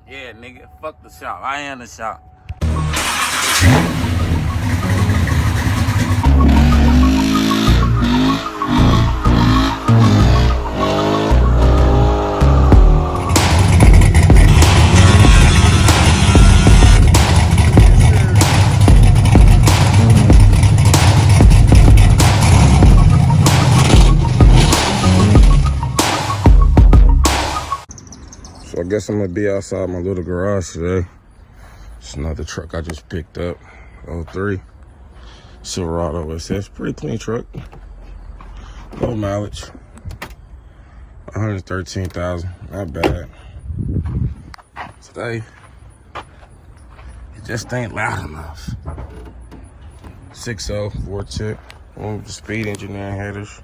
Yeah, nigga, fuck the shop. I am the shop. So I guess I'm gonna be outside my little garage today. It's another truck I just picked up, 03 Silverado. It's a pretty clean truck, low mileage, 113,000, not bad. Today, it just ain't loud enough. 6.0, 4-tip, one with the speed engineering headers.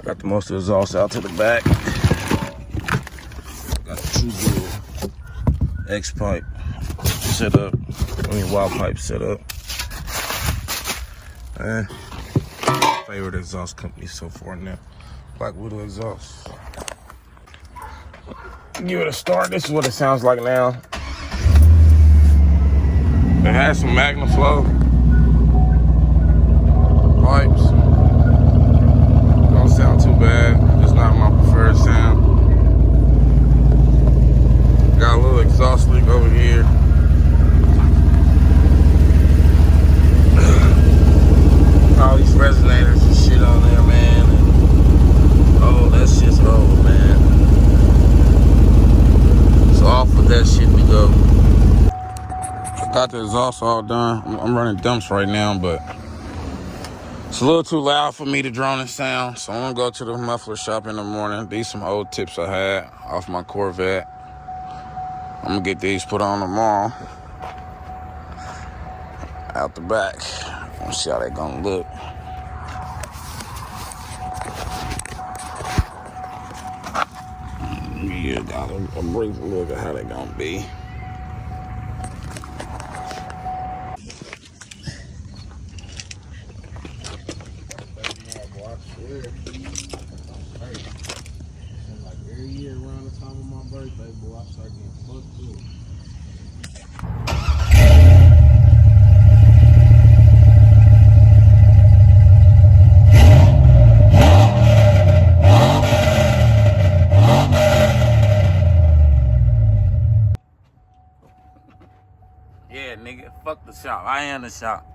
Got the most of the exhaust out to the back. Got the two dual X pipe set up. Wild pipe set up. And favorite exhaust company so far now, Black Widow exhaust. Give it a start. This is what it sounds like now. It has some MagnaFlow pipes. Don't sound too bad. It's not my preferred sound. Got a little exhaust leak over here. All these resonators and shit on there, man. And, oh, that's just old, man. So off of that shit we go. Got the exhaust all done. I'm running dumps right now, but it's a little too loud for me to drone and sound, so I'm gonna go to the muffler shop in the morning. These some old tips I had off my Corvette. I'm gonna get these put on tomorrow. Out the back. Let's see how they gonna look. Yeah, got a brief look at how they gonna be. Every year around the time of my birthday, boy, I start getting fucked up. Yeah, nigga, fuck the shop. I am the shop.